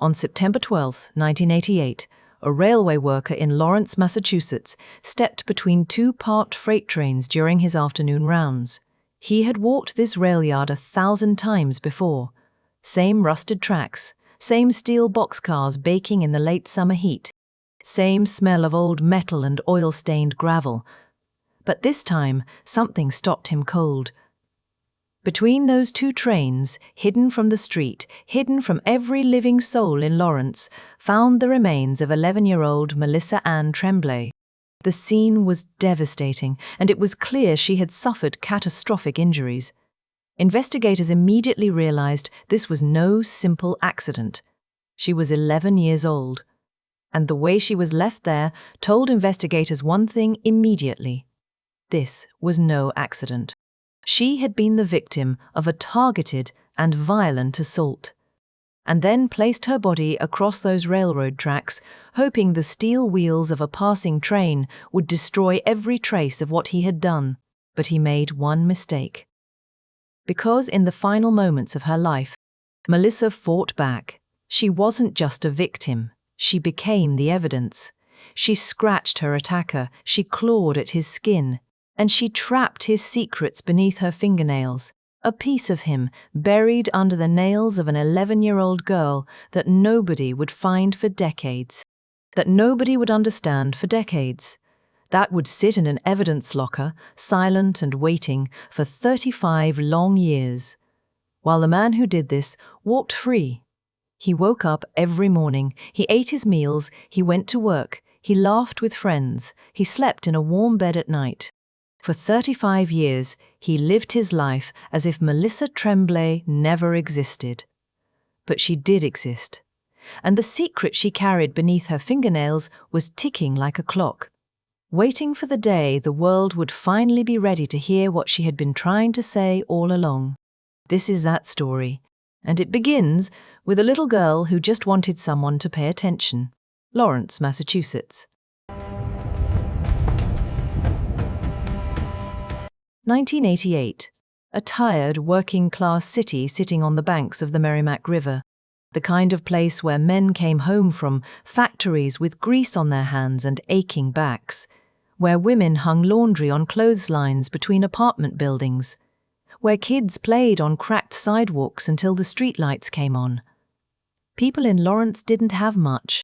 On September 12, 1988, a railway worker in Lawrence, Massachusetts, stepped between two parked freight trains during his afternoon rounds. He had walked this rail yard 1,000 times before. Same rusted tracks, same steel boxcars baking in the late summer heat, same smell of old metal and oil-stained gravel. But this time, something stopped him cold. Between those two trains, hidden from the street, hidden from every living soul in Lawrence, found the remains of 11-year-old Melissa Tremblay. The scene was devastating, and it was clear she had suffered catastrophic injuries. Investigators immediately realized this was no simple accident. She was 11 years old, and the way she was left there told investigators one thing immediately. This was no accident. She had been the victim of a targeted and violent assault, and then placed her body across those railroad tracks, hoping the steel wheels of a passing train would destroy every trace of what he had done. But he made one mistake. Because in the final moments of her life, Melissa fought back. She wasn't just a victim, she became the evidence. She scratched her attacker, she clawed at his skin, and she trapped his secrets beneath her fingernails, a piece of him buried under the nails of an 11-year-old girl that nobody would find for decades, that nobody would understand for decades, that would sit in an evidence locker, silent and waiting, for 35 long years, while the man who did this walked free. He woke up every morning, he ate his meals, he went to work, he laughed with friends, he slept in a warm bed at night. For 35 years, he lived his life as if Melissa Tremblay never existed. But she did exist, and the secret she carried beneath her fingernails was ticking like a clock, waiting for the day the world would finally be ready to hear what she had been trying to say all along. This is that story, and it begins with a little girl who just wanted someone to pay attention. Lawrence, Massachusetts. 1988. A tired, working-class city sitting on the banks of the Merrimack River. The kind of place where men came home from factories with grease on their hands and aching backs. Where women hung laundry on clotheslines between apartment buildings. Where kids played on cracked sidewalks until the streetlights came on. People in Lawrence didn't have much,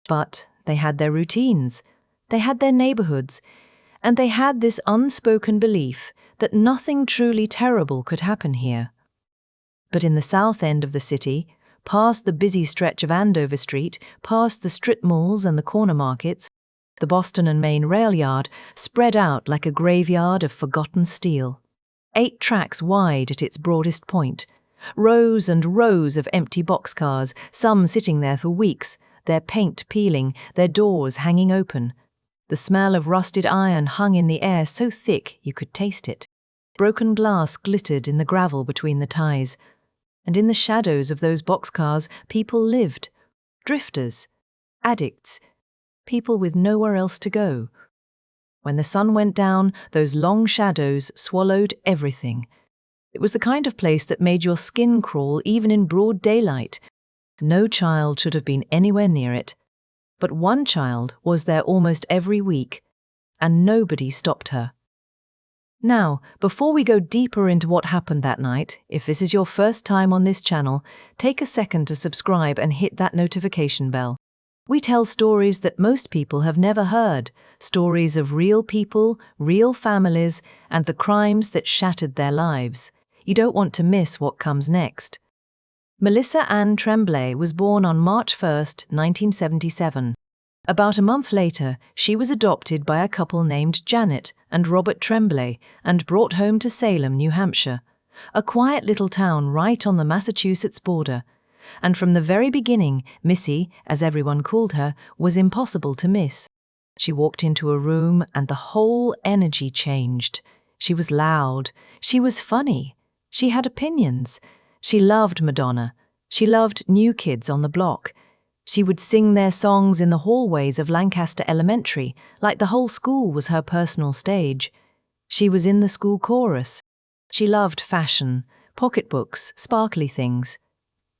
but they had their routines, they had their neighborhoods, and they had this unspoken belief that nothing truly terrible could happen here. But in the south end of the city, past the busy stretch of Andover Street, past the strip malls and the corner markets, the Boston and Maine rail yard spread out like a graveyard of forgotten steel. 8 tracks wide at its broadest point, rows and rows of empty boxcars, some sitting there for weeks, their paint peeling, their doors hanging open. The smell of rusted iron hung in the air so thick you could taste it. Broken glass glittered in the gravel between the ties, and in the shadows of those boxcars people lived. Drifters, addicts, people with nowhere else to go. When the sun went down, those long shadows swallowed everything. It was the kind of place that made your skin crawl even in broad daylight. No child should have been anywhere near it. But one child was there almost every week, and nobody stopped her. Now, before we go deeper into what happened that night, if this is your first time on this channel, take a second to subscribe and hit that notification bell. We tell stories that most people have never heard, stories of real people, real families, and the crimes that shattered their lives. You don't want to miss what comes next. Melissa Tremblay was born on March 1, 1977. About a month later, she was adopted by a couple named Janet and Robert Tremblay and brought home to Salem, New Hampshire, a quiet little town right on the Massachusetts border. And from the very beginning, Missy, as everyone called her, was impossible to miss. She walked into a room and the whole energy changed. She was loud. She was funny. She had opinions. She loved Madonna. She loved New Kids on the Block. She would sing their songs in the hallways of Lancaster Elementary, like the whole school was her personal stage. She was in the school chorus. She loved fashion, pocketbooks, sparkly things.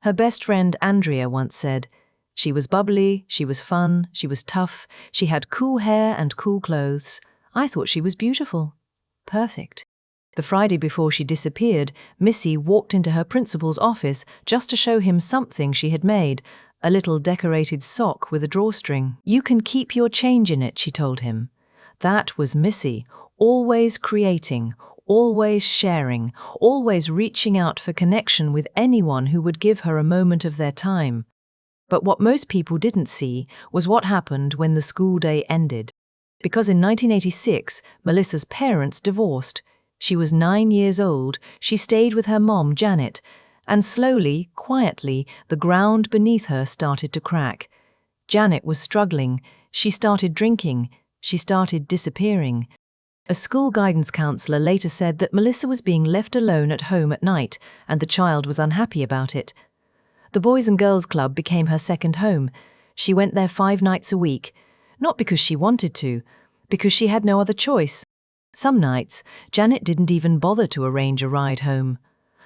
Her best friend Andrea once said, She was bubbly, she was fun, she was tough, she had cool hair and cool clothes. I thought she was beautiful. Perfect. The Friday before she disappeared, Missy walked into her principal's office just to show him something she had made, a little decorated sock with a drawstring. "You can keep your change in it," she told him. That was Missy, always creating, always sharing, always reaching out for connection with anyone who would give her a moment of their time. But what most people didn't see was what happened when the school day ended. Because in 1986, Melissa's parents divorced. She was 9 years old, she stayed with her mom, Janet, and slowly, quietly, the ground beneath her started to crack. Janet was struggling, she started drinking, she started disappearing. A school guidance counselor later said that Melissa was being left alone at home at night, and the child was unhappy about it. The Boys and Girls Club became her second home. She went there 5 nights a week, not because she wanted to, because she had no other choice. Some nights, Janet didn't even bother to arrange a ride home.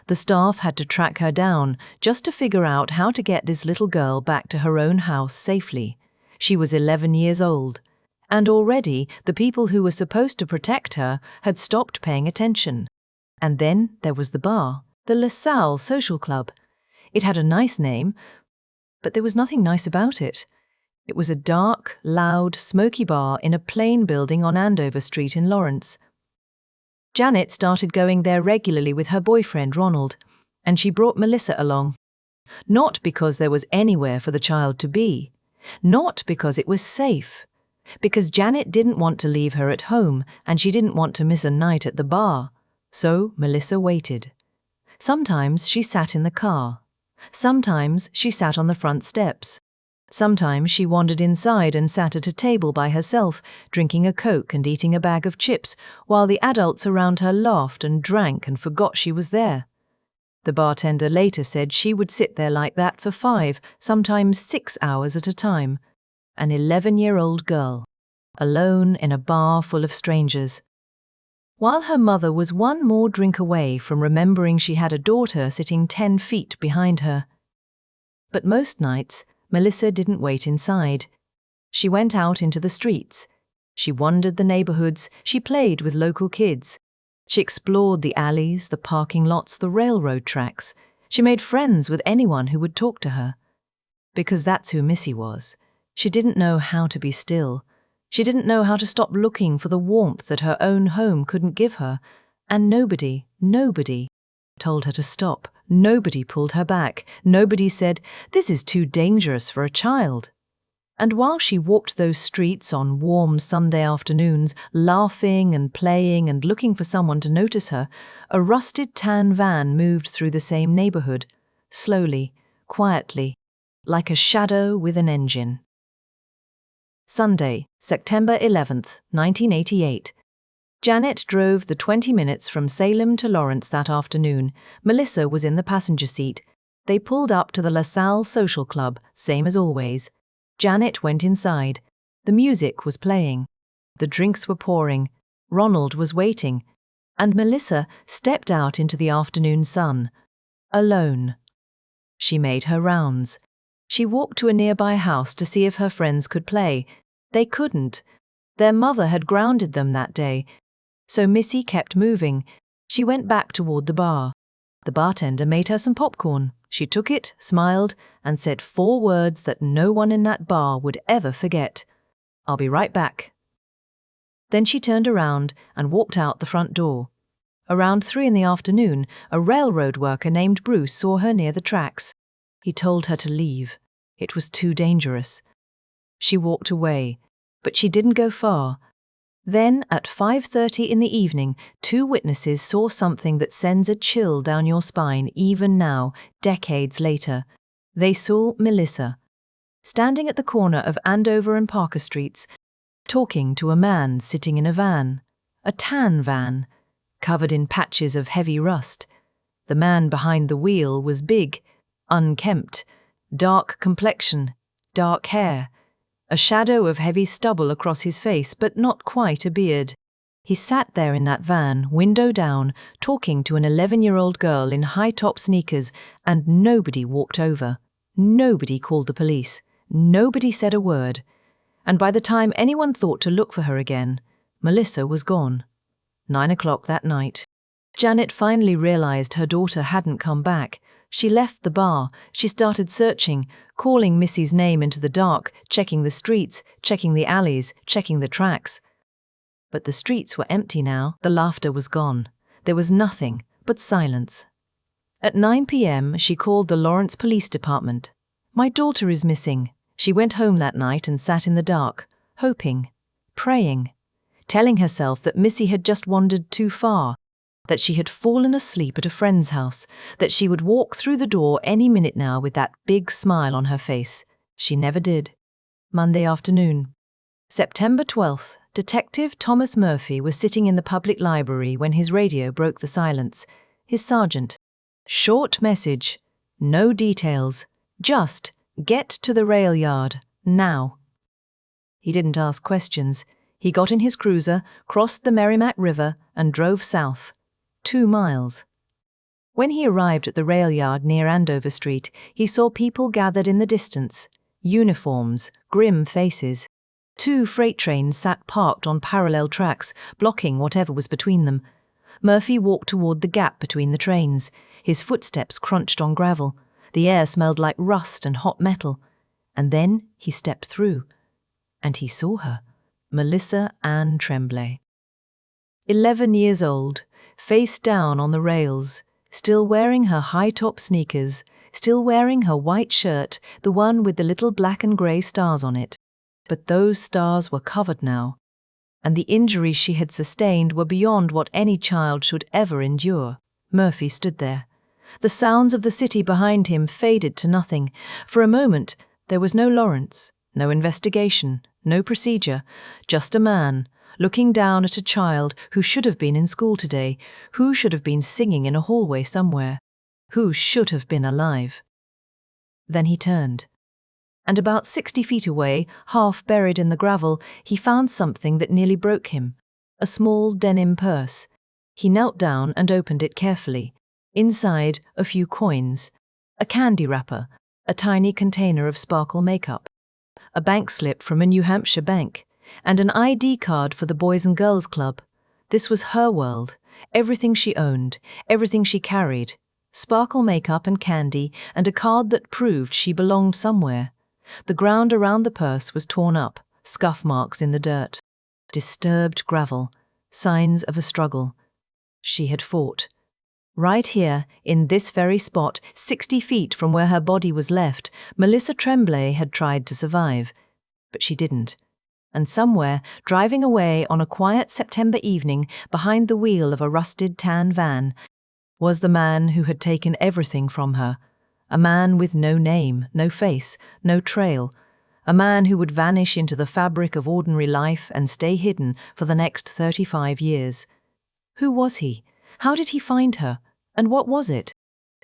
The staff had to track her down just to figure out how to get this little girl back to her own house safely. She was 11 years old, and already the people who were supposed to protect her had stopped paying attention. And then there was the bar, the LaSalle Social Club. It had a nice name, but there was nothing nice about it. It was a dark, loud, smoky bar in a plain building on Andover Street in Lawrence. Janet started going there regularly with her boyfriend, Ronald, and she brought Melissa along. Not because there was anywhere for the child to be, not because it was safe, because Janet didn't want to leave her at home and she didn't want to miss a night at the bar. So Melissa waited. Sometimes she sat in the car. Sometimes she sat on the front steps. Sometimes she wandered inside and sat at a table by herself, drinking a Coke and eating a bag of chips, while the adults around her laughed and drank and forgot she was there. The bartender later said she would sit there like that for 5, sometimes 6 hours at a time. An 11-year-old girl, alone in a bar full of strangers. While her mother was one more drink away from remembering she had a daughter sitting 10 feet behind her. But most nights, Melissa didn't wait inside. She went out into the streets. She wandered the neighborhoods, she played with local kids. She explored the alleys, the parking lots, the railroad tracks. She made friends with anyone who would talk to her. Because that's who Missy was. She didn't know how to be still. She didn't know how to stop looking for the warmth that her own home couldn't give her. And nobody told her to stop. Nobody pulled her back. Nobody said, "This is too dangerous for a child." And while she walked those streets on warm Sunday afternoons, laughing and playing and looking for someone to notice her, a rusted tan van moved through the same neighborhood, slowly, quietly, like a shadow with an engine. Sunday, September 11th, 1988. Janet drove the 20 minutes from Salem to Lawrence that afternoon. Melissa was in the passenger seat. They pulled up to the LaSalle Social Club, same as always. Janet went inside. The music was playing. The drinks were pouring. Ronald was waiting. And Melissa stepped out into the afternoon sun. Alone. She made her rounds. She walked to a nearby house to see if her friends could play. They couldn't. Their mother had grounded them that day. So Missy kept moving. She went back toward the bar. The bartender made her some popcorn. She took it, smiled, and said 4 words that no one in that bar would ever forget. "I'll be right back." Then she turned around and walked out the front door. Around 3 in the afternoon, a railroad worker named Bruce saw her near the tracks. He told her to leave. It was too dangerous. She walked away, but she didn't go far. Then, at 5:30 in the evening, 2 witnesses saw something that sends a chill down your spine even now, decades later. They saw Melissa, standing at the corner of Andover and Parker Streets, talking to a man sitting in a van, a tan van, covered in patches of heavy rust. The man behind the wheel was big, unkempt, dark complexion, dark hair, a shadow of heavy stubble across his face, but not quite a beard. He sat there in that van, window down, talking to an 11-year-old girl in high-top sneakers, and nobody walked over. Nobody called the police. Nobody said a word, and by the time anyone thought to look for her again, Melissa was gone. 9 o'clock that night. Janet finally realized her daughter hadn't come back. She left the bar. She started searching, calling Missy's name into the dark, checking the streets, checking the alleys, checking the tracks. But the streets were empty now. The laughter was gone. There was nothing but silence. At 9 p.m., she called the Lawrence Police Department. "My daughter is missing." She went home that night and sat in the dark, hoping, praying, telling herself that Missy had just wandered too far, that she had fallen asleep at a friend's house, that she would walk through the door any minute now with that big smile on her face. She never did. Monday afternoon. September 12th, Detective Thomas Murphy was sitting in the public library when his radio broke the silence. His sergeant. Short message. No details. Just, "Get to the rail yard, now." He didn't ask questions. He got in his cruiser, crossed the Merrimack River, and drove south. 2 miles. When he arrived at the rail yard near Andover Street, he saw people gathered in the distance. Uniforms, grim faces. 2 freight trains sat parked on parallel tracks, blocking whatever was between them. Murphy walked toward the gap between the trains. His footsteps crunched on gravel. The air smelled like rust and hot metal. And then he stepped through. And he saw her. Melissa Tremblay. 11 years old, face down on the rails, still wearing her high-top sneakers, still wearing her white shirt, the one with the little black and grey stars on it. But those stars were covered now, and the injuries she had sustained were beyond what any child should ever endure. Murphy stood there. The sounds of the city behind him faded to nothing. For a moment, there was no Lawrence, no investigation, no procedure, just a man, looking down at a child who should have been in school today, who should have been singing in a hallway somewhere, who should have been alive. Then he turned. And about 60 feet away, half buried in the gravel, he found something that nearly broke him. A small denim purse. He knelt down and opened it carefully. Inside, a few coins, a candy wrapper, a tiny container of sparkle makeup, a bank slip from a New Hampshire bank, and an ID card for the Boys and Girls Club. This was her world, everything she owned, everything she carried, sparkle makeup and candy, and a card that proved she belonged somewhere. The ground around the purse was torn up, scuff marks in the dirt, disturbed gravel, signs of a struggle. She had fought. Right here, in this very spot, 60 feet from where her body was left, Melissa Tremblay had tried to survive. But she didn't. And somewhere, driving away on a quiet September evening behind the wheel of a rusted tan van, was the man who had taken everything from her. A man with no name, no face, no trail. A man who would vanish into the fabric of ordinary life and stay hidden for the next 35 years. Who was he? How did he find her? And what was it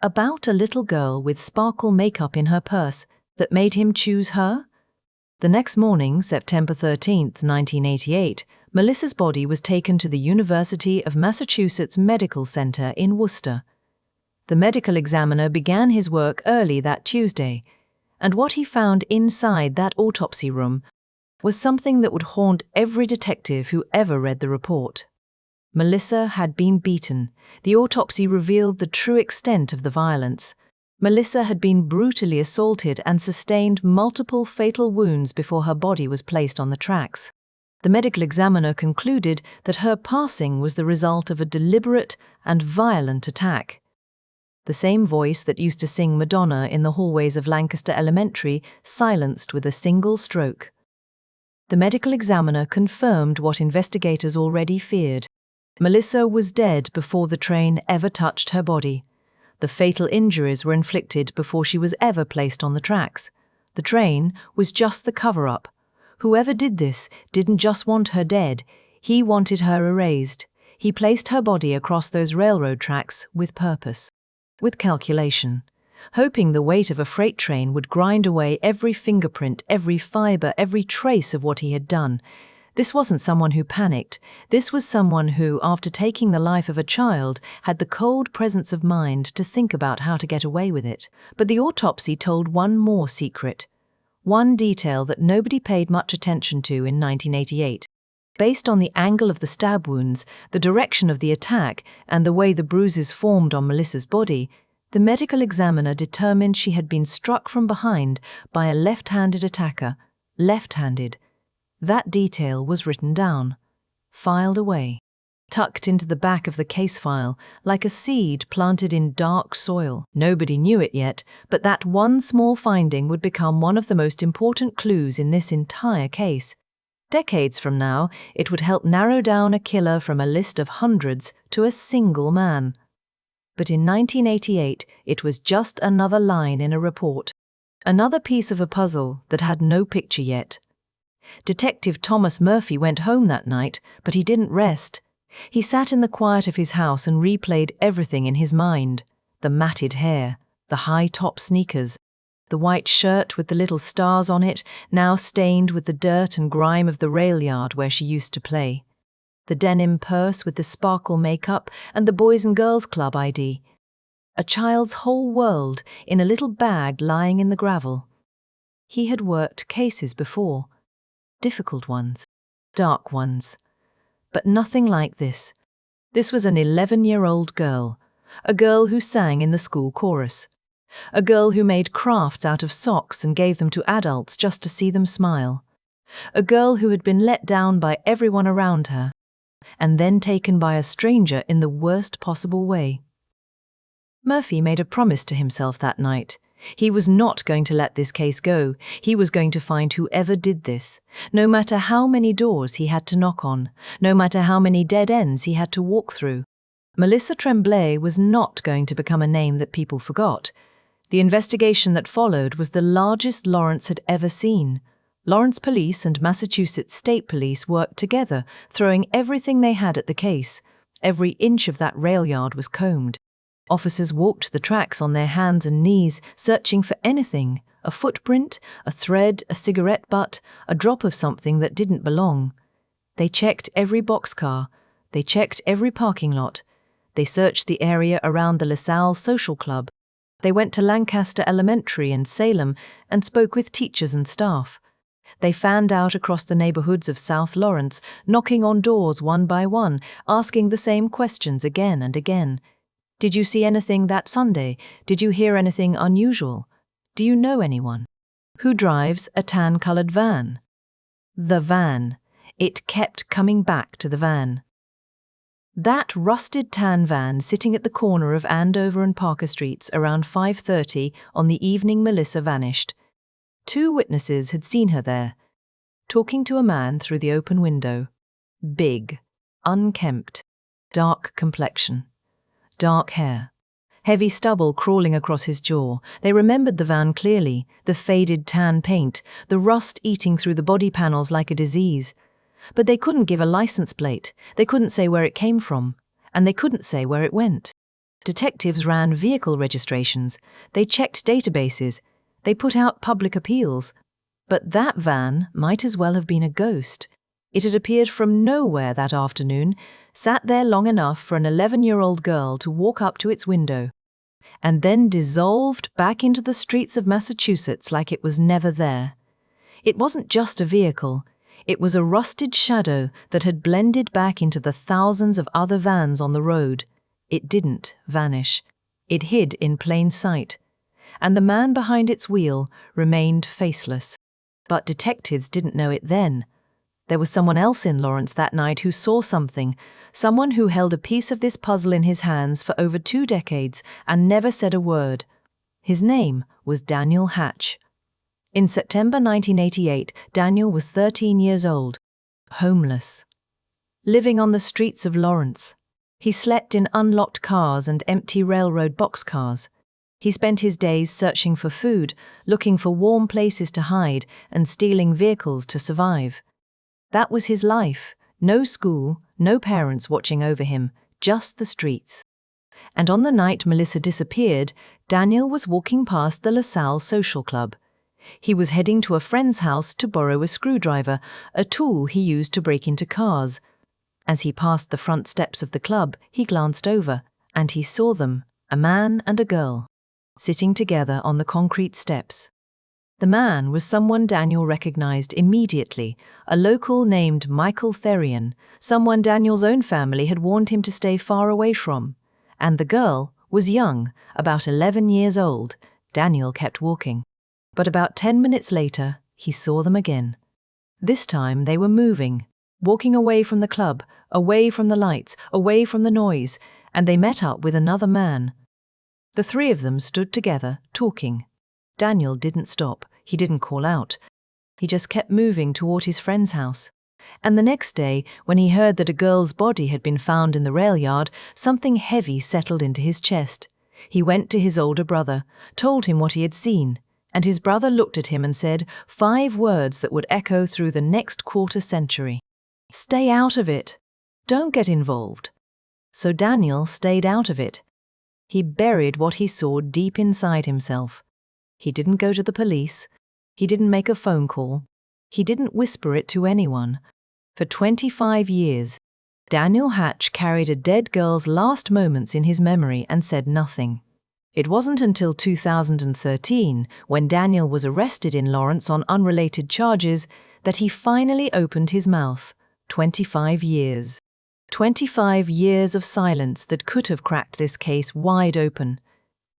about a little girl with sparkle makeup in her purse that made him choose her? The next morning, September 13th, 1988, Melissa's body was taken to the University of Massachusetts Medical Center in Worcester. The medical examiner began his work early that Tuesday, and what he found inside that autopsy room was something that would haunt every detective who ever read the report. Melissa had been beaten. The autopsy revealed the true extent of the violence. Melissa had been brutally assaulted and sustained multiple fatal wounds before her body was placed on the tracks. The medical examiner concluded that her passing was the result of a deliberate and violent attack. The same voice that used to sing Madonna in the hallways of Lancaster Elementary silenced with a single stroke. The medical examiner confirmed what investigators already feared. Melissa was dead before the train ever touched her body. The fatal injuries were inflicted before she was ever placed on the tracks. The train was just the cover-up. Whoever did this didn't just want her dead, he wanted her erased. He placed her body across those railroad tracks with purpose, with calculation, hoping the weight of a freight train would grind away every fingerprint, every fiber, every trace of what he had done. This wasn't someone who panicked. This was someone who, after taking the life of a child, had the cold presence of mind to think about how to get away with it. But the autopsy told one more secret. one detail that nobody paid much attention to in 1988. Based on the angle of the stab wounds, the direction of the attack, and the way the bruises formed on Melissa's body, the medical examiner determined she had been struck from behind by a left-handed attacker. Left-handed. That detail was written down, filed away, tucked into the back of the case file, like a seed planted in dark soil. Nobody knew it yet, but that one small finding would become one of the most important clues in this entire case. Decades from now, it would help narrow down a killer from a list of hundreds to a single man. But in 1988, it was just another line in a report. Another piece of a puzzle that had no picture yet. Detective Thomas Murphy went home that night, but he didn't rest. He sat in the quiet of his house and replayed everything in his mind. The matted hair, the high-top sneakers, the white shirt with the little stars on it, now stained with the dirt and grime of the rail yard where she used to play. The denim purse with the sparkle makeup and the Boys and Girls Club ID. A child's whole world in a little bag lying in the gravel. He had worked cases before. Difficult ones. Dark ones. But nothing like this. This was an 11-year-old girl. A girl who sang in the school chorus. A girl who made crafts out of socks and gave them to adults just to see them smile. A girl who had been let down by everyone around her, and then taken by a stranger in the worst possible way. Murphy made a promise to himself that night. He was not going to let this case go. He was going to find whoever did this, no matter how many doors he had to knock on, no matter how many dead ends he had to walk through. Melissa Tremblay was not going to become a name that people forgot. The investigation that followed was the largest Lawrence had ever seen. Lawrence Police and Massachusetts State Police worked together, throwing everything they had at the case. Every inch of that rail yard was combed. Officers walked the tracks on their hands and knees, searching for anything, a footprint, a thread, a cigarette butt, a drop of something that didn't belong. They checked every boxcar. They checked every parking lot. They searched the area around the LaSalle Social Club. They went to Lancaster Elementary and Salem and spoke with teachers and staff. They fanned out across the neighborhoods of South Lawrence, knocking on doors one by one, asking the same questions again and again. Did you see anything that Sunday? Did you hear anything unusual? Do you know anyone? Who drives a tan-colored van? The van. It kept coming back to the van. That rusted tan van sitting at the corner of Andover and Parker Streets around 5:30 on the evening Melissa vanished. 2 witnesses had seen her there, talking to a man through the open window. Big, unkempt, dark complexion, dark hair, heavy stubble crawling across his jaw. They remembered the van clearly, the faded tan paint, the rust eating through the body panels like a disease. But they couldn't give a license plate, they couldn't say where it came from, and they couldn't say where it went. Detectives ran vehicle registrations, they checked databases, they put out public appeals. But that van might as well have been a ghost. It had appeared from nowhere that afternoon, sat there long enough for an 11-year-old girl to walk up to its window, and then dissolved back into the streets of Massachusetts like it was never there. It wasn't just a vehicle. It was a rusted shadow that had blended back into the thousands of other vans on the road. It didn't vanish. It hid in plain sight. And the man behind its wheel remained faceless. But detectives didn't know it then. There was someone else in Lawrence that night who saw something, someone who held a piece of this puzzle in his hands for over 2 decades and never said a word. His name was Daniel Hatch. In September 1988, Daniel was 13 years old, homeless, living on the streets of Lawrence. He slept in unlocked cars and empty railroad boxcars. He spent his days searching for food, looking for warm places to hide, and stealing vehicles to survive. That was his life. No school, no parents watching over him, just the streets. And on the night Melissa disappeared, Daniel was walking past the LaSalle Social Club. He was heading to a friend's house to borrow a screwdriver, a tool he used to break into cars. As he passed the front steps of the club, he glanced over, and he saw them, a man and a girl, sitting together on the concrete steps. The man was someone Daniel recognized immediately, a local named Michael Therian, someone Daniel's own family had warned him to stay far away from. And the girl was young, about 11 years old. Daniel kept walking. But about 10 minutes later, he saw them again. This time they were moving, walking away from the club, away from the lights, away from the noise, and they met up with another man. The three of them stood together, talking. Daniel didn't stop. He didn't call out. He just kept moving toward his friend's house. And the next day, when he heard that a girl's body had been found in the rail yard, something heavy settled into his chest. He went to his older brother, told him what he had seen, and his brother looked at him and said 5 words that would echo through the next quarter century. "Stay out of it. Don't get involved." So Daniel stayed out of it. He buried what he saw deep inside himself. He didn't go to the police. He didn't make a phone call. He didn't whisper it to anyone. For 25 years, Daniel Hatch carried a dead girl's last moments in his memory and said nothing. It wasn't until 2013, when Daniel was arrested in Lawrence on unrelated charges, that he finally opened his mouth. 25 years. 25 years of silence that could have cracked this case wide open.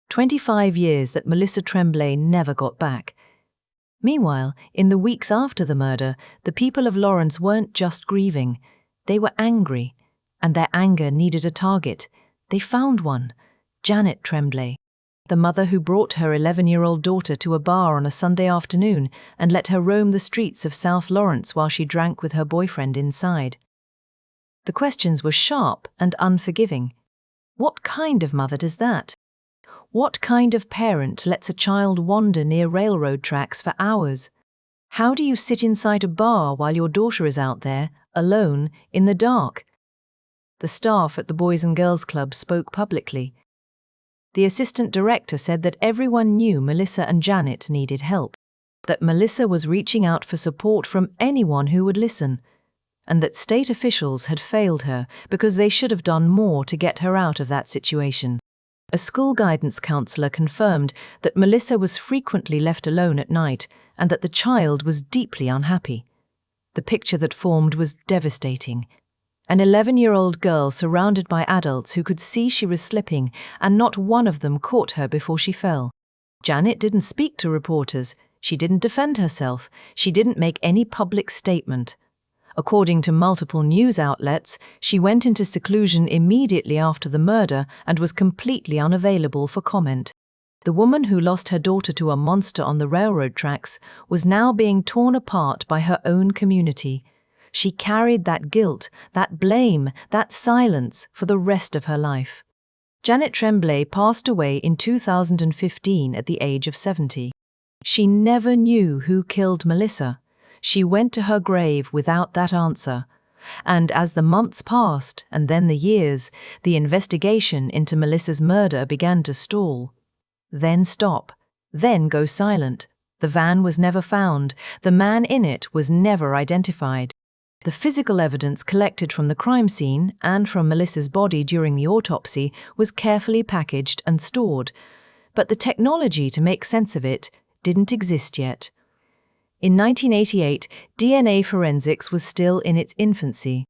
25 years that Melissa Tremblay never got back. Meanwhile, in the weeks after the murder, the people of Lawrence weren't just grieving. They were angry, and their anger needed a target. They found one, Janet Tremblay, the mother who brought her 11-year-old daughter to a bar on a Sunday afternoon and let her roam the streets of South Lawrence while she drank with her boyfriend inside. The questions were sharp and unforgiving. What kind of mother does that? What kind of parent lets a child wander near railroad tracks for hours? How do you sit inside a bar while your daughter is out there, alone, in the dark? The staff at the Boys and Girls Club spoke publicly. The assistant director said that everyone knew Melissa and Janet needed help, that Melissa was reaching out for support from anyone who would listen, and that state officials had failed her because they should have done more to get her out of that situation. A school guidance counselor confirmed that Melissa was frequently left alone at night and that the child was deeply unhappy. The picture that formed was devastating. An 11-year-old girl surrounded by adults who could see she was slipping, and not one of them caught her before she fell. Janet didn't speak to reporters. She didn't defend herself. She didn't make any public statement. According to multiple news outlets, she went into seclusion immediately after the murder and was completely unavailable for comment. The woman who lost her daughter to a monster on the railroad tracks was now being torn apart by her own community. She carried that guilt, that blame, that silence for the rest of her life. Janet Tremblay passed away in 2015 at the age of 70. She never knew who killed Melissa. She went to her grave without that answer. And as the months passed, and then the years, the investigation into Melissa's murder began to stall. Then stop. Then go silent. The van was never found. The man in it was never identified. The physical evidence collected from the crime scene and from Melissa's body during the autopsy was carefully packaged and stored, but the technology to make sense of it didn't exist yet. In 1988, DNA forensics was still in its infancy.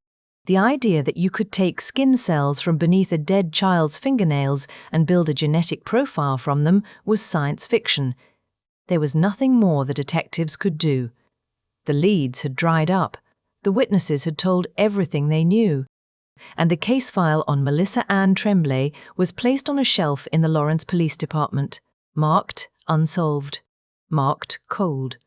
The idea that you could take skin cells from beneath a dead child's fingernails and build a genetic profile from them was science fiction. There was nothing more the detectives could do. The leads had dried up. The witnesses had told everything they knew, and the case file on Melissa Ann Tremblay was placed on a shelf in the Lawrence Police Department, marked Unsolved, marked Cold.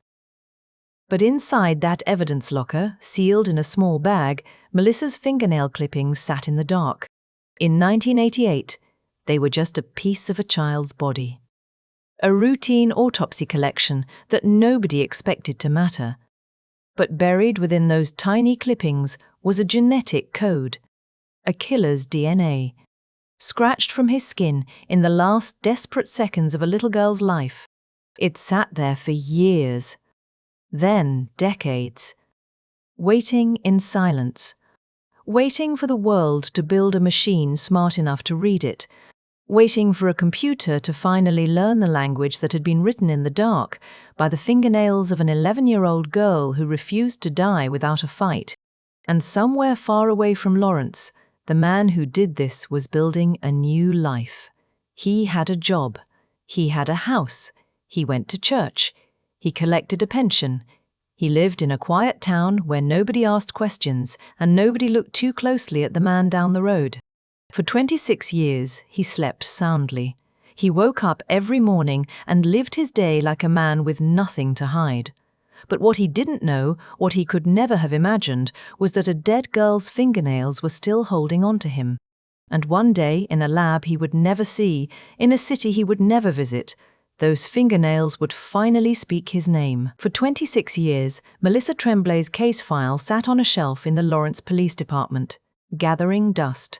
But inside that evidence locker, sealed in a small bag, Melissa's fingernail clippings sat in the dark. In 1988, they were just a piece of a child's body. A routine autopsy collection that nobody expected to matter. But buried within those tiny clippings was a genetic code, a killer's DNA, scratched from his skin in the last desperate seconds of a little girl's life. It sat there for years, then decades, waiting in silence, waiting for the world to build a machine smart enough to read it, waiting for a computer to finally learn the language that had been written in the dark by the fingernails of an 11-year-old girl who refused to die without a fight. And somewhere far away from Lawrence, the man who did this was building a new life. He had a job. He had a house. He went to church. He collected a pension. He lived in a quiet town where nobody asked questions and nobody looked too closely at the man down the road. For 26 years, he slept soundly. He woke up every morning and lived his day like a man with nothing to hide. But what he didn't know, what he could never have imagined, was that a dead girl's fingernails were still holding on to him. And one day, in a lab he would never see, in a city he would never visit, those fingernails would finally speak his name. For 26 years, Melissa Tremblay's case file sat on a shelf in the Lawrence Police Department, gathering dust,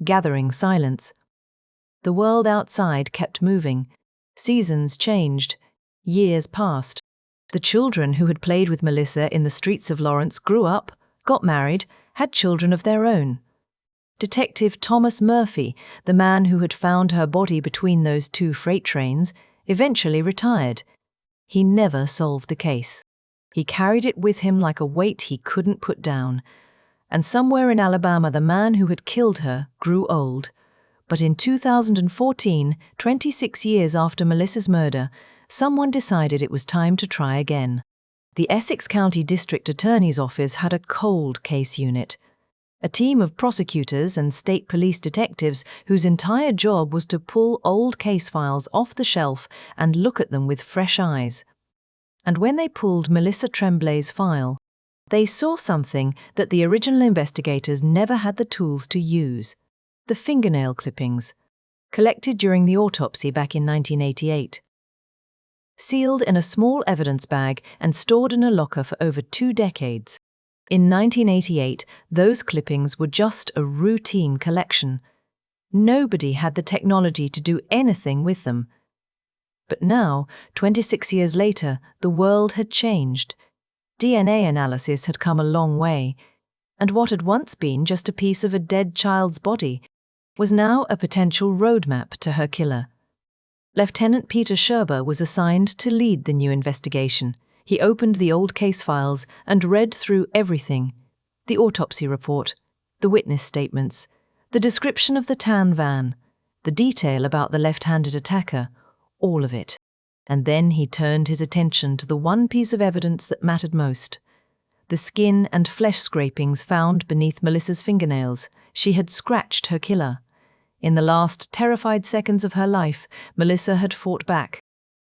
gathering silence. The world outside kept moving. Seasons changed. Years passed. The children who had played with Melissa in the streets of Lawrence grew up, got married, had children of their own. Detective Thomas Murphy, the man who had found her body between those two freight trains, eventually retired. He never solved the case. He carried it with him like a weight he couldn't put down. And somewhere in Alabama, the man who had killed her grew old. But in 2014, 26 years after Melissa's murder, someone decided it was time to try again. The Essex County District Attorney's Office had a cold case unit, a team of prosecutors and state police detectives whose entire job was to pull old case files off the shelf and look at them with fresh eyes. And when they pulled Melissa Tremblay's file, they saw something that the original investigators never had the tools to use: the fingernail clippings, collected during the autopsy back in 1988. Sealed in a small evidence bag and stored in a locker for over 2 decades. In 1988, those clippings were just a routine collection. Nobody had the technology to do anything with them. But now, 26 years later, the world had changed. DNA analysis had come a long way, and what had once been just a piece of a dead child's body was now a potential roadmap to her killer. Lieutenant Peter Sherber was assigned to lead the new investigation. He opened the old case files and read through everything: the autopsy report, the witness statements, the description of the tan van, the detail about the left-handed attacker, all of it. And then he turned his attention to the one piece of evidence that mattered most: the skin and flesh scrapings found beneath Melissa's fingernails. She had scratched her killer. In the last terrified seconds of her life, Melissa had fought back.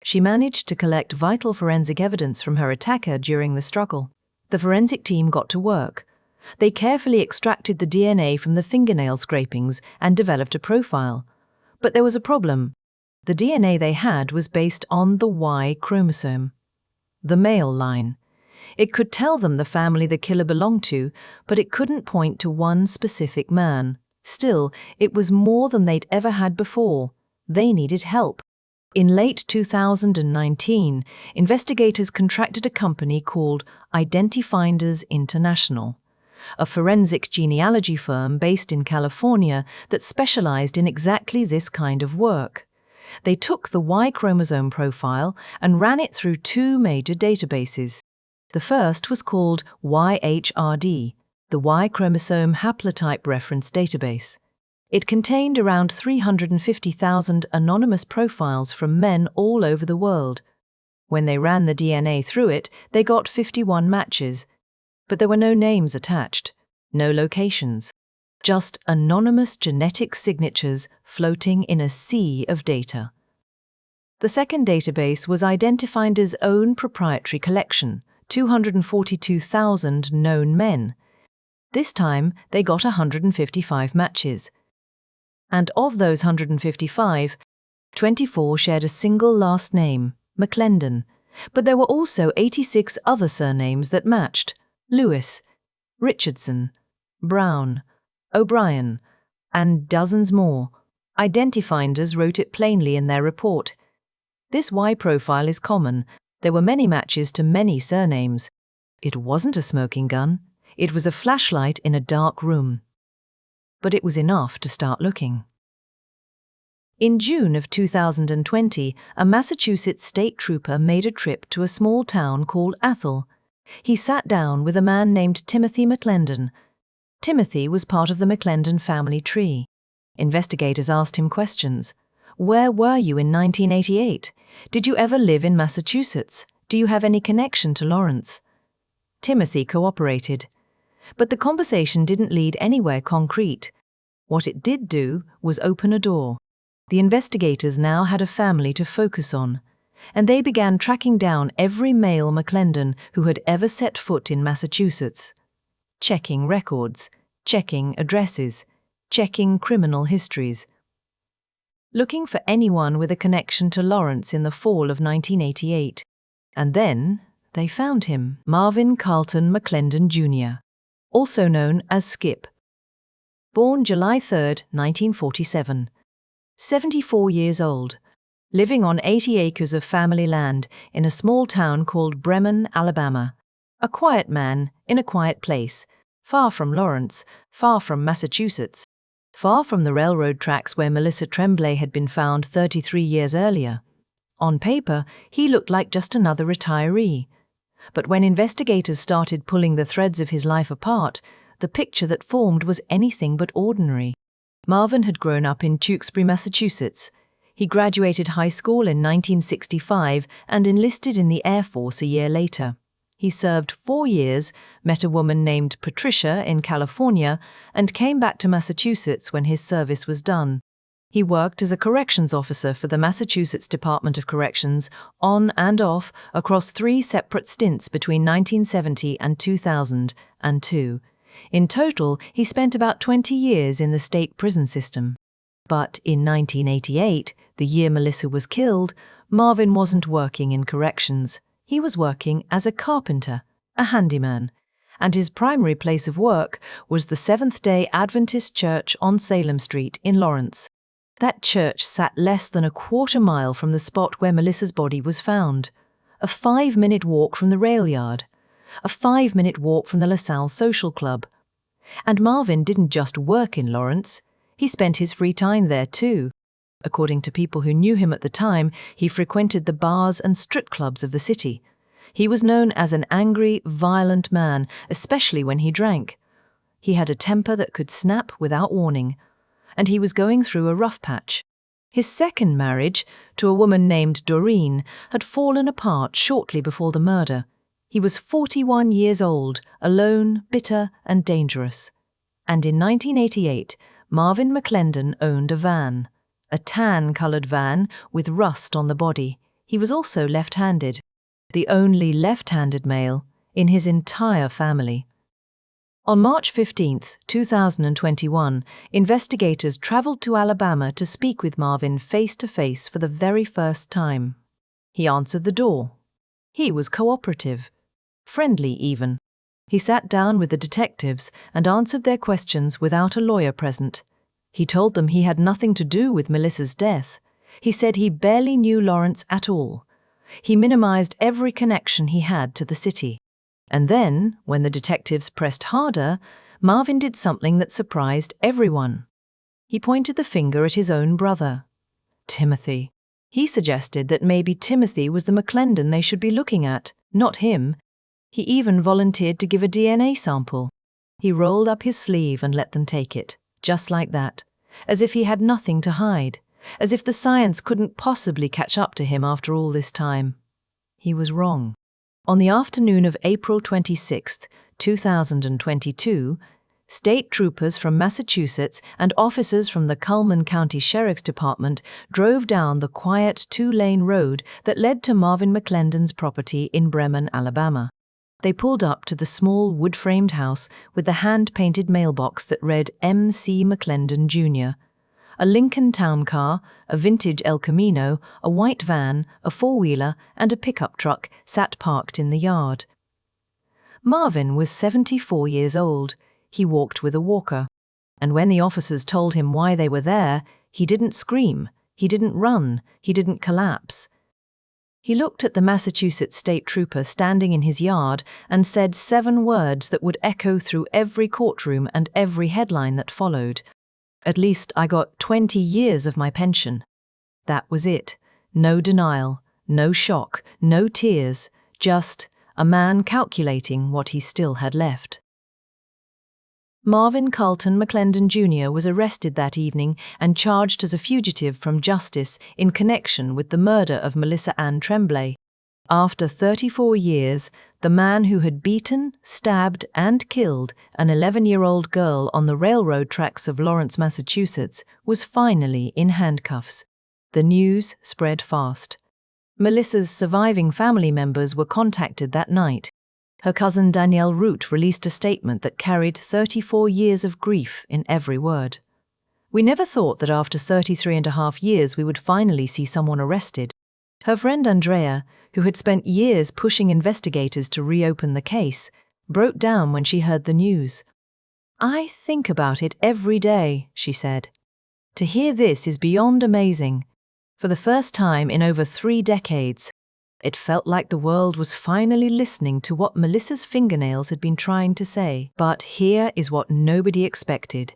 She managed to collect vital forensic evidence from her attacker during the struggle. The forensic team got to work. They carefully extracted the DNA from the fingernail scrapings and developed a profile. But there was a problem. The DNA they had was based on the Y chromosome, the male line. It could tell them the family the killer belonged to, but it couldn't point to one specific man. Still, it was more than they'd ever had before. They needed help. In late 2019, investigators contracted a company called Identifinders International, a forensic genealogy firm based in California that specialized in exactly this kind of work. They took the Y chromosome profile and ran it through 2 major databases. The first was called YHRD, the Y chromosome haplotype reference database. It contained around 350,000 anonymous profiles from men all over the world. When they ran the DNA through it, they got 51 matches. But there were no names attached, no locations, just anonymous genetic signatures floating in a sea of data. The second database was Identifinder's own proprietary collection, 242,000 known men. This time, they got 155 matches. And of those 155, 24 shared a single last name, McClendon, but there were also 86 other surnames that matched: Lewis, Richardson, Brown, O'Brien, and dozens more. Identifinders wrote it plainly in their report. This Y profile is common. There were many matches to many surnames. It wasn't a smoking gun. It was a flashlight in a dark room. But it was enough to start looking. In June of 2020, a Massachusetts state trooper made a trip to a small town called Athol. He sat down with a man named Timothy McClendon. Timothy was part of the McClendon family tree. Investigators asked him questions. Where were you in 1988? Did you ever live in Massachusetts? Do you have any connection to Lawrence? Timothy cooperated. But the conversation didn't lead anywhere concrete. What it did do was open a door. The investigators now had a family to focus on, and they began tracking down every male McClendon who had ever set foot in Massachusetts. Checking records, checking addresses, checking criminal histories. Looking for anyone with a connection to Lawrence in the fall of 1988. And then they found him, Marvin Carlton McClendon Jr., also known as Skip. Born July 3, 1947. 74 years old, living on 80 acres of family land in a small town called Bremen, Alabama. A quiet man in a quiet place, far from Lawrence, far from Massachusetts, far from the railroad tracks where Melissa Tremblay had been found 33 years earlier. On paper, he looked like just another retiree. But when investigators started pulling the threads of his life apart, the picture that formed was anything but ordinary. Marvin had grown up in Tewksbury, Massachusetts. He graduated high school in 1965 and enlisted in the Air Force a year later. He served 4 years, met a woman named Patricia in California, and came back to Massachusetts when his service was done. He worked as a corrections officer for the Massachusetts Department of Corrections, on and off, across 3 separate stints between 1970 and 2002. In total, he spent about 20 years in the state prison system. But in 1988, the year Melissa was killed, Marvin wasn't working in corrections. He was working as a carpenter, a handyman, and his primary place of work was the Seventh-day Adventist Church on Salem Street in Lawrence. That church sat less than a quarter mile from the spot where Melissa's body was found. A 5-minute walk from the rail yard. A 5-minute walk from the LaSalle Social Club. And Marvin didn't just work in Lawrence, he spent his free time there too. According to people who knew him at the time, he frequented the bars and strip clubs of the city. He was known as an angry, violent man, especially when he drank. He had a temper that could snap without warning, and he was going through a rough patch. His second marriage, to a woman named Doreen, had fallen apart shortly before the murder. He was 41 years old, alone, bitter, and dangerous. And in 1988, Marvin McClendon owned a van. A tan-colored van with rust on the body. He was also left-handed. The only left-handed male in his entire family. On March 15, 2021, investigators traveled to Alabama to speak with Marvin face-to-face for the very first time. He answered the door. He was cooperative. Friendly even. He sat down with the detectives and answered their questions without a lawyer present. He told them he had nothing to do with Melissa's death. He said he barely knew Lawrence at all. He minimized every connection he had to the city. And then, when the detectives pressed harder, Marvin did something that surprised everyone. He pointed the finger at his own brother, Timothy. He suggested that maybe Timothy was the McClendon they should be looking at, not him. He even volunteered to give a DNA sample. He rolled up his sleeve and let them take it, just like that, as if he had nothing to hide, as if the science couldn't possibly catch up to him after all this time. He was wrong. On the afternoon of April 26, 2022, state troopers from Massachusetts and officers from the Cullman County Sheriff's Department drove down the quiet 2-lane road that led to Marvin McClendon's property in Bremen, Alabama. They pulled up to the small wood-framed house with the hand-painted mailbox that read M.C. McClendon Jr., a Lincoln town car, a vintage El Camino, a white van, a four-wheeler, and a pickup truck sat parked in the yard. Marvin was 74 years old. He walked with a walker. And when the officers told him why they were there, he didn't scream, he didn't run, he didn't collapse. He looked at the Massachusetts state trooper standing in his yard and said 7 words that would echo through every courtroom and every headline that followed. At least I got 20 years of my pension. That was it. No denial, no shock, no tears, just a man calculating what he still had left. Marvin Carlton McClendon Jr. was arrested that evening and charged as a fugitive from justice in connection with the murder of Melissa Tremblay. After 34 years, the man who had beaten, stabbed, and killed an 11-year-old girl on the railroad tracks of Lawrence, Massachusetts, was finally in handcuffs. The news spread fast. Melissa's surviving family members were contacted that night. Her cousin Danielle Root released a statement that carried 34 years of grief in every word. "We never thought that after 33.5 years we would finally see someone arrested." Her friend Andrea, who had spent years pushing investigators to reopen the case, broke down when she heard the news. "I think about it every day," she said. "To hear this is beyond amazing. For the first time in over 3 decades, it felt like the world was finally listening to what Melissa's fingernails had been trying to say. But here is what nobody expected.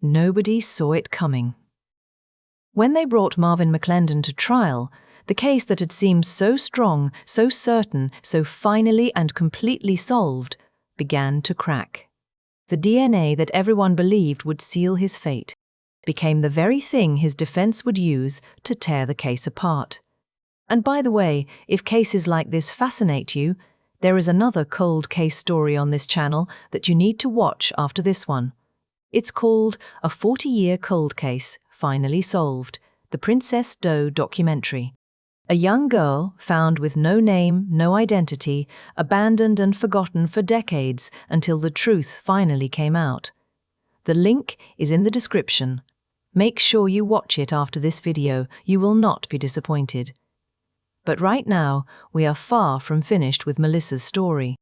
Nobody saw it coming." When they brought Marvin McClendon to trial, the case that had seemed so strong, so certain, so finally and completely solved, began to crack. The DNA that everyone believed would seal his fate became the very thing his defense would use to tear the case apart. And by the way, if cases like this fascinate you, there is another cold case story on this channel that you need to watch after this one. It's called A 40-Year Cold Case, Finally Solved, the Princess Doe documentary. A young girl found with no name, no identity, abandoned and forgotten for decades until the truth finally came out. The link is in the description. Make sure you watch it after this video. You will not be disappointed. But right now, we are far from finished with Melissa's story,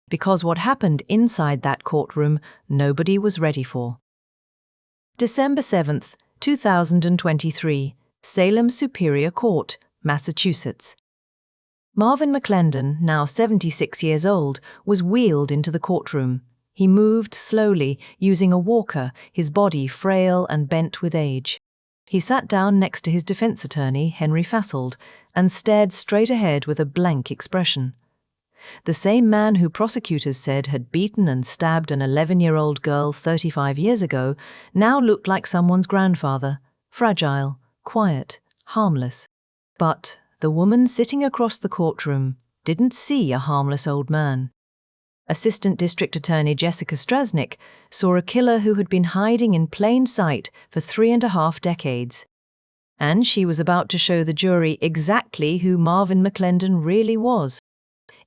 because what happened inside that courtroom nobody was ready for. December 7th, 2023, Salem Superior Court, Massachusetts. Marvin McClendon, now 76 years old, was wheeled into the courtroom. He moved slowly, using a walker, his body frail and bent with age. He sat down next to his defense attorney, Henry Fassold, and stared straight ahead with a blank expression. The same man who prosecutors said had beaten and stabbed an 11-year-old girl 35 years ago now looked like someone's grandfather, fragile, quiet, harmless. But the woman sitting across the courtroom didn't see a harmless old man. Assistant District Attorney Jessica Strasnick saw a killer who had been hiding in plain sight for 3.5 decades. And she was about to show the jury exactly who Marvin McClendon really was.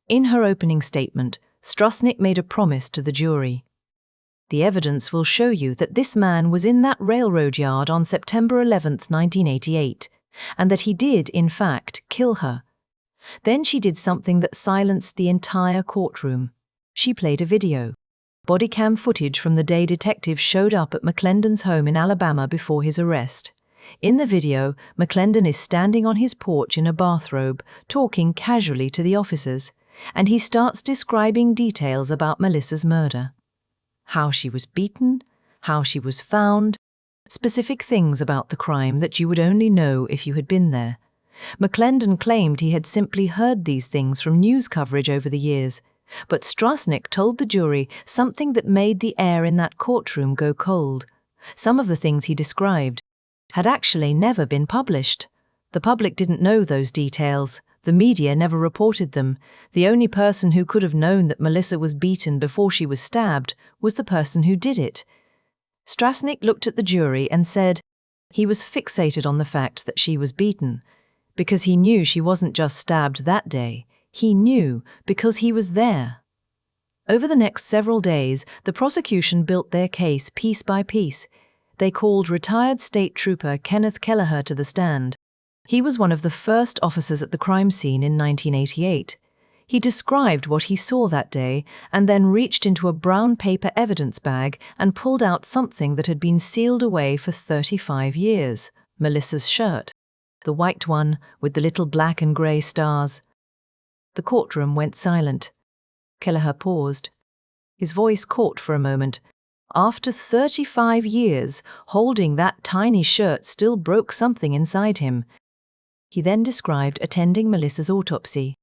In her opening statement, Strasnick made a promise to the jury. "The evidence will show you that this man was in that railroad yard on September 11th, 1988, and that he did, in fact, kill her." Then she did something that silenced the entire courtroom. She played a video. Body cam footage from the day detectives showed up at McClendon's home in Alabama before his arrest. In the video, McClendon is standing on his porch in a bathrobe, talking casually to the officers, and he starts describing details about Melissa's murder. How she was beaten, how she was found, specific things about the crime that you would only know if you had been there. McClendon claimed he had simply heard these things from news coverage over the years, but Strasnick told the jury something that made the air in that courtroom go cold. Some of the things he described had actually never been published. The public didn't know those details. The media never reported them. The only person who could have known that Melissa was beaten before she was stabbed was the person who did it. Strasnick looked at the jury and said he was fixated on the fact that she was beaten, because he knew she wasn't just stabbed that day. He knew because he was there. Over the next several days, the prosecution built their case piece by piece. They called retired state trooper Kenneth Kelleher to the stand. He was one of the first officers at the crime scene in 1988. He described what he saw that day and then reached into a brown paper evidence bag and pulled out something that had been sealed away for 35 years, Melissa's shirt, the white one with the little black and grey stars. The courtroom went silent. Kelleher paused. His voice caught for a moment. After 35 years, holding that tiny shirt still broke something inside him. He then described attending Melissa's autopsy,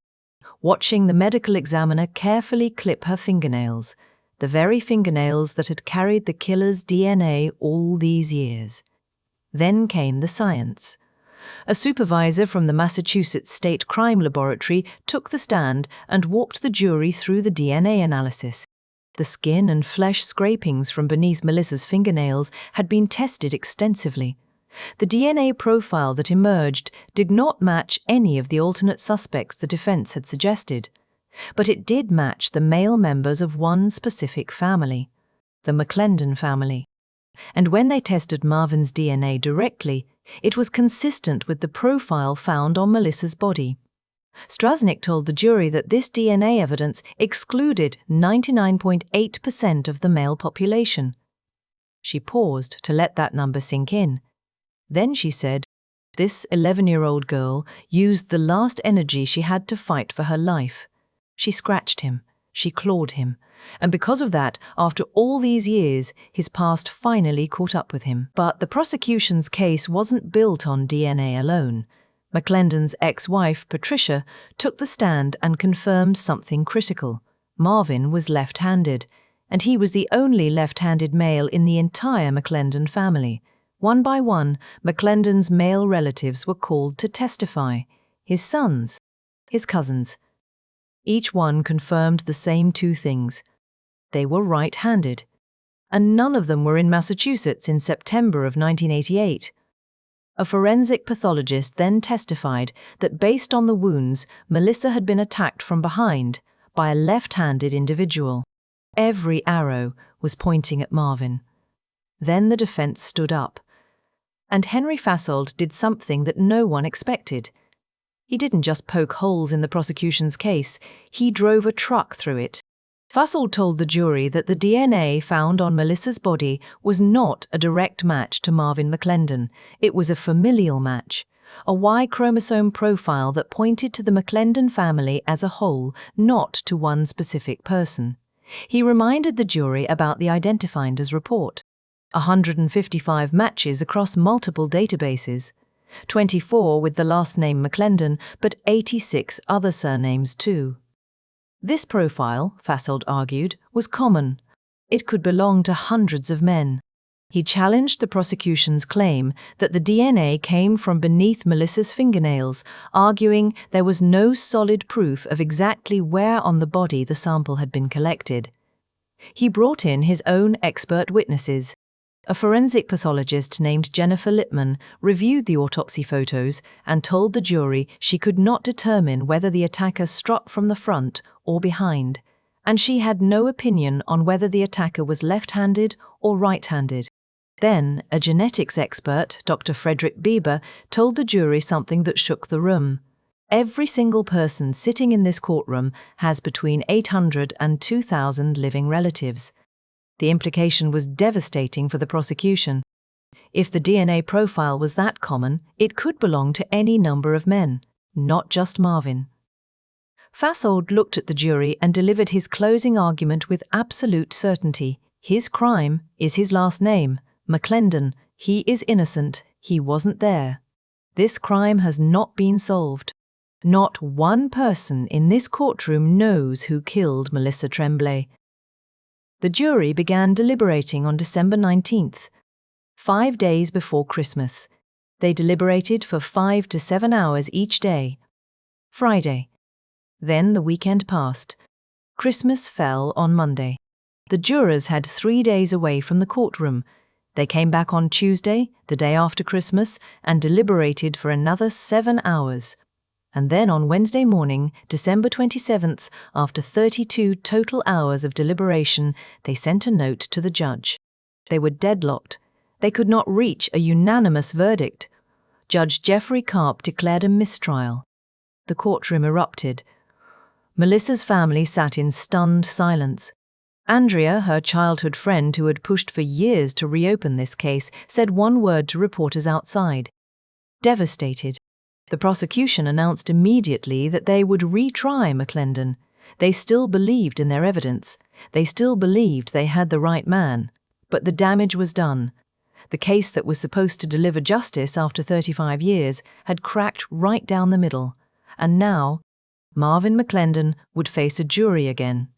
watching the medical examiner carefully clip her fingernails, the very fingernails that had carried the killer's DNA all these years. Then came the science. A supervisor from the Massachusetts State Crime Laboratory took the stand and walked the jury through the DNA analysis. The skin and flesh scrapings from beneath Melissa's fingernails had been tested extensively. The DNA profile that emerged did not match any of the alternate suspects the defense had suggested, but it did match the male members of one specific family, the McClendon family. And when they tested Marvin's DNA directly, it was consistent with the profile found on Melissa's body. Strasnick told the jury that this DNA evidence excluded 99.8% of the male population. She paused to let that number sink in. Then she said, "This 11-year-old girl used the last energy she had to fight for her life. She scratched him, she clawed him, and because of that, after all these years, his past finally caught up with him." But the prosecution's case wasn't built on DNA alone. McClendon's ex-wife, Patricia, took the stand and confirmed something critical. Marvin was left-handed, and he was the only left-handed male in the entire McClendon family. One by one, McClendon's male relatives were called to testify. His sons, his cousins. Each one confirmed the same two things. They were right-handed, and none of them were in Massachusetts in September of 1988. A forensic pathologist then testified that based on the wounds, Melissa had been attacked from behind by a left-handed individual. Every arrow was pointing at Marvin. Then the defense stood up, and Henry Fasold did something that no one expected. He didn't just poke holes in the prosecution's case, he drove a truck through it. Fasold told the jury that the DNA found on Melissa's body was not a direct match to Marvin McClendon. It was a familial match, a Y chromosome profile that pointed to the McClendon family as a whole, not to one specific person. He reminded the jury about the Identifinders report. 155 matches across multiple databases, 24 with the last name McClendon, but 86 other surnames too. This profile, Fasold argued, was common. It could belong to hundreds of men. He challenged the prosecution's claim that the DNA came from beneath Melissa's fingernails, arguing there was no solid proof of exactly where on the body the sample had been collected. He brought in his own expert witnesses. A forensic pathologist named Jennifer Lippman reviewed the autopsy photos and told the jury she could not determine whether the attacker struck from the front or behind, and she had no opinion on whether the attacker was left-handed or right-handed. Then, a genetics expert, Dr. Frederick Bieber, told the jury something that shook the room. Every single person sitting in this courtroom has between 800 and 2,000 living relatives. The implication was devastating for the prosecution. If the DNA profile was that common, it could belong to any number of men, not just Marvin. Fasold looked at the jury and delivered his closing argument with absolute certainty. His crime is his last name, McClendon. He is innocent. He wasn't there. This crime has not been solved. Not one person in this courtroom knows who killed Melissa Tremblay. The jury began deliberating on December 19th, 5 days before Christmas. They deliberated for 5 to 7 hours each day. Friday. Then the weekend passed. Christmas fell on Monday. The jurors had 3 days away from the courtroom. They came back on Tuesday, the day after Christmas, and deliberated for another 7 hours. And then on Wednesday morning, December 27th, after 32 total hours of deliberation, they sent a note to the judge. They were deadlocked. They could not reach a unanimous verdict. Judge Jeffrey Karp declared a mistrial. The courtroom erupted. Melissa's family sat in stunned silence. Andrea, her childhood friend who had pushed for years to reopen this case, said one word to reporters outside: devastated. The prosecution announced immediately that they would retry McClendon. They still believed in their evidence. They still believed they had the right man. But the damage was done. The case that was supposed to deliver justice after 35 years had cracked right down the middle, and now Marvin McClendon would face a jury again.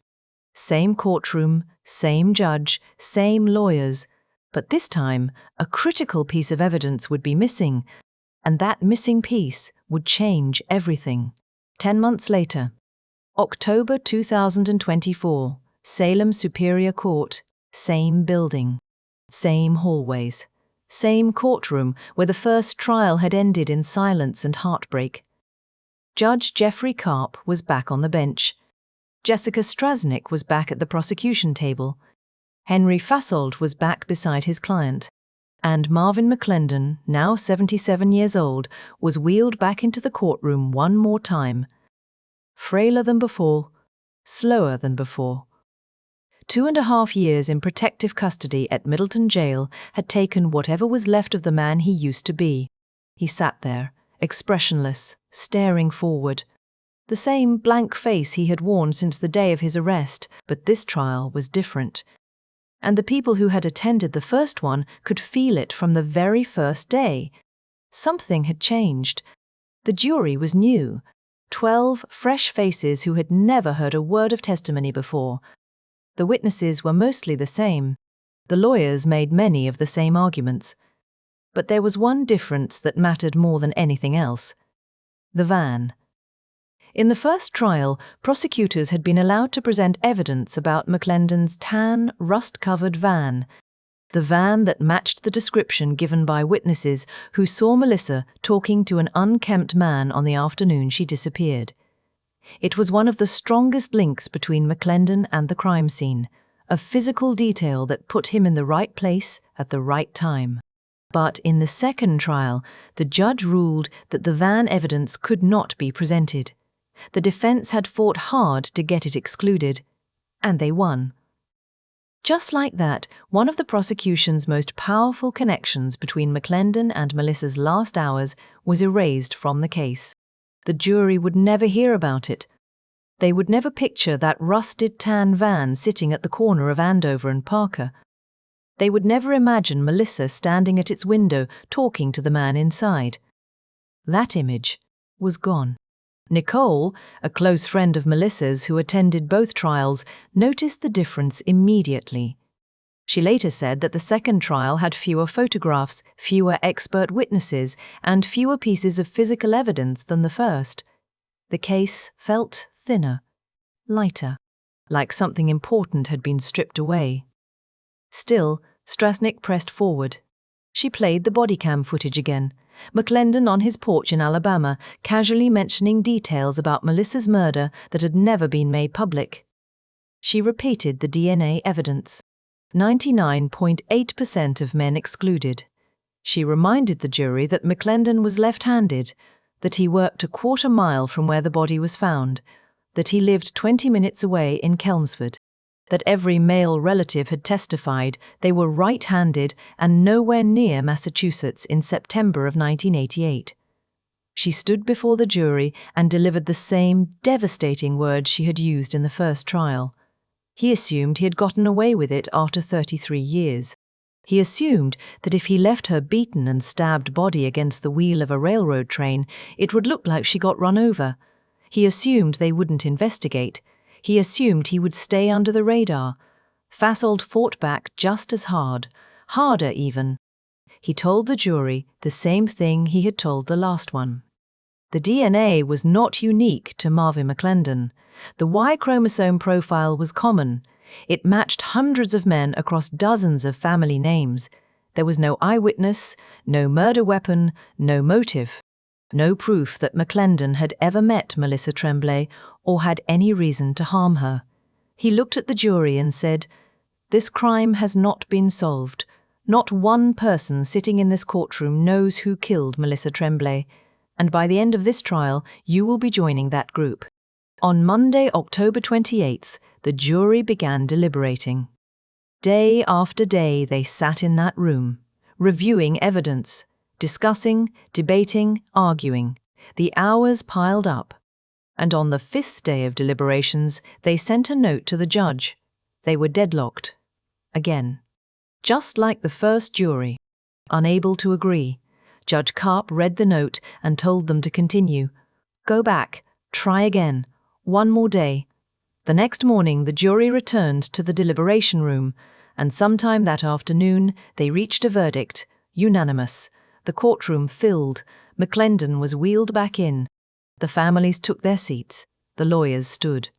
Same courtroom, same judge, same lawyers, but this time a critical piece of evidence would be missing, and that missing piece would change everything. 10 months later, October 2024, Salem Superior Court, same building, same hallways, same courtroom where the first trial had ended in silence and heartbreak. Judge Jeffrey Karp was back on the bench. Jessica Strasnick was back at the prosecution table. Henry Fassold was back beside his client. And Marvin McClendon, now 77 years old, was wheeled back into the courtroom one more time. Frailer than before, slower than before. 2.5 years in protective custody at Middleton Jail had taken whatever was left of the man he used to be. He sat there, expressionless, staring forward. The same blank face he had worn since the day of his arrest, but this trial was different. And the people who had attended the first one could feel it from the very first day. Something had changed. The jury was new. 12 fresh faces who had never heard a word of testimony before. The witnesses were mostly the same. The lawyers made many of the same arguments. But there was one difference that mattered more than anything else. The van. In the first trial, prosecutors had been allowed to present evidence about McClendon's tan, rust-covered van, the van that matched the description given by witnesses who saw Melissa talking to an unkempt man on the afternoon she disappeared. It was one of the strongest links between McClendon and the crime scene, a physical detail that put him in the right place at the right time. But in the second trial, the judge ruled that the van evidence could not be presented. The defense had fought hard to get it excluded, and they won. Just like that, one of the prosecution's most powerful connections between McClendon and Melissa's last hours was erased from the case. The jury would never hear about it. They would never picture that rusted tan van sitting at the corner of Andover and Parker. They would never imagine Melissa standing at its window talking to the man inside. That image was gone. Nicole, a close friend of Melissa's who attended both trials, noticed the difference immediately. She later said that the second trial had fewer photographs, fewer expert witnesses, and fewer pieces of physical evidence than the first. The case felt thinner, lighter, like something important had been stripped away. Still, Strasnick pressed forward. She played the body cam footage again. McClendon on his porch in Alabama, casually mentioning details about Melissa's murder that had never been made public. She repeated the DNA evidence. 99.8% of men excluded. She reminded the jury that McClendon was left-handed, that he worked a quarter mile from where the body was found, that he lived 20 minutes away in Chelmsford, that every male relative had testified they were right-handed and nowhere near Massachusetts in September of 1988. She stood before the jury and delivered the same devastating words she had used in the first trial. He assumed he had gotten away with it after 33 years. He assumed that if he left her beaten and stabbed body against the wheel of a railroad train, it would look like she got run over. He assumed they wouldn't investigate. He assumed he would stay under the radar. Fassold fought back just as hard, harder even. He told the jury the same thing he had told the last one. The DNA was not unique to Marvin McClendon. The Y chromosome profile was common. It matched hundreds of men across dozens of family names. There was no eyewitness, no murder weapon, no motive. No proof that McClendon had ever met Melissa Tremblay or had any reason to harm her. He looked at the jury and said, "This crime has not been solved. Not one person sitting in this courtroom knows who killed Melissa Tremblay, and by the end of this trial, you will be joining that group." On Monday, October 28th, the jury began deliberating. Day after day they sat in that room, reviewing evidence, discussing, debating, arguing. The hours piled up, and on the 5th day of deliberations, they sent a note to the judge. They were deadlocked. Again. Just like the first jury. Unable to agree, Judge Karp read the note and told them to continue. Go back, try again, one more day. The next morning, the jury returned to the deliberation room, and sometime that afternoon they reached a verdict, unanimous. The courtroom filled. McClendon was wheeled back in. The families took their seats. The lawyers stood.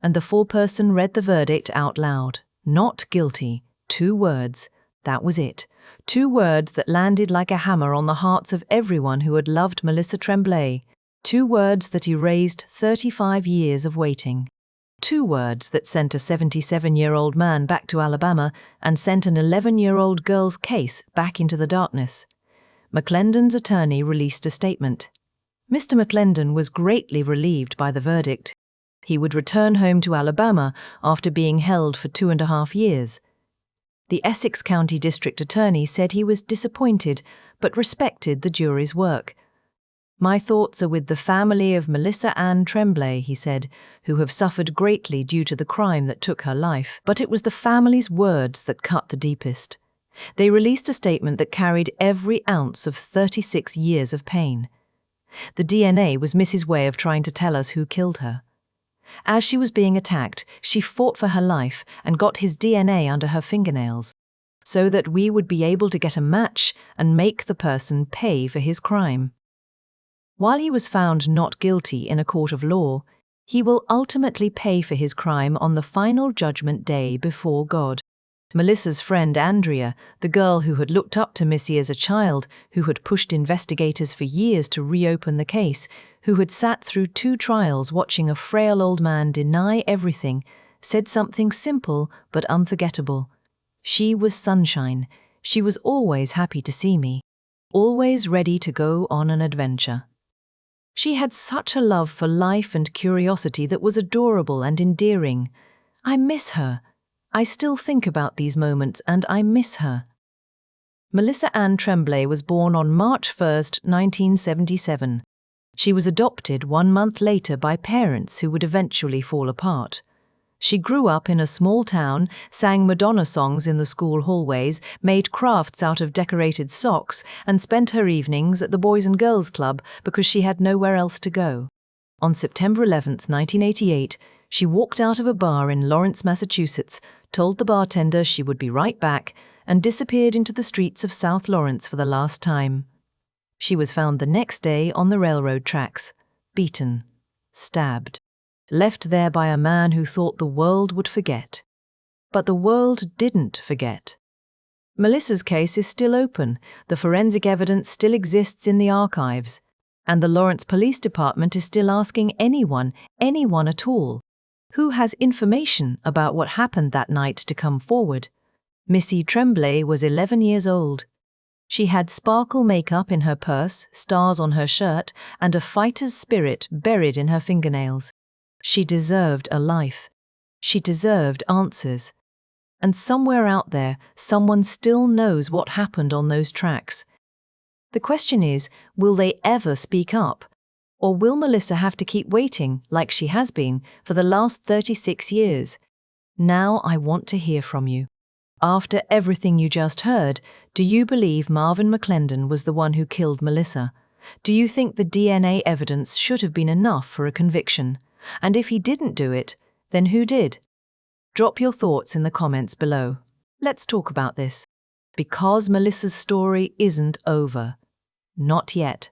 And the foreperson read the verdict out loud. Not guilty. 2 words. That was it. 2 words that landed like a hammer on the hearts of everyone who had loved Melissa Tremblay. 2 words that erased 35 years of waiting. 2 words that sent a 77-year-old man back to Alabama and sent an 11-year-old girl's case back into the darkness. McClendon's attorney released a statement. Mr. McClendon was greatly relieved by the verdict. He would return home to Alabama after being held for 2.5 years. The Essex County District Attorney said he was disappointed, but respected the jury's work. My thoughts are with the family of Melissa Ann Tremblay, he said, who have suffered greatly due to the crime that took her life. But it was the family's words that cut the deepest. They released a statement that carried every ounce of 36 years of pain. The DNA was Missy's way of trying to tell us who killed her. As she was being attacked, she fought for her life and got his DNA under her fingernails, so that we would be able to get a match and make the person pay for his crime. While he was found not guilty in a court of law, he will ultimately pay for his crime on the final judgment day before God. Melissa's friend Andrea, the girl who had looked up to Missy as a child, who had pushed investigators for years to reopen the case, who had sat through 2 trials watching a frail old man deny everything, said something simple but unforgettable. She was sunshine. She was always happy to see me, always ready to go on an adventure. She had such a love for life and curiosity that was adorable and endearing. I miss her. I still think about these moments and I miss her. Melissa Ann Tremblay was born on March 1, 1977. She was adopted 1 month later by parents who would eventually fall apart. She grew up in a small town, sang Madonna songs in the school hallways, made crafts out of decorated socks, and spent her evenings at the Boys and Girls Club because she had nowhere else to go. On September 11, 1988, she walked out of a bar in Lawrence, Massachusetts, told the bartender she would be right back, and disappeared into the streets of South Lawrence for the last time. She was found the next day on the railroad tracks, beaten, stabbed, left there by a man who thought the world would forget. But the world didn't forget. Melissa's case is still open, the forensic evidence still exists in the archives, and the Lawrence Police Department is still asking anyone at all, who has information about what happened that night to come forward. Missy Tremblay was 11 years old. She had sparkle makeup in her purse, stars on her shirt, and a fighter's spirit buried in her fingernails. She deserved a life. She deserved answers. And somewhere out there, someone still knows what happened on those tracks. The question is, will they ever speak up? Or will Melissa have to keep waiting, like she has been, for the last 36 years? Now I want to hear from you. After everything you just heard, do you believe Marvin McClendon was the one who killed Melissa? Do you think the DNA evidence should have been enough for a conviction? And if he didn't do it, then who did? Drop your thoughts in the comments below. Let's talk about this. Because Melissa's story isn't over. Not yet.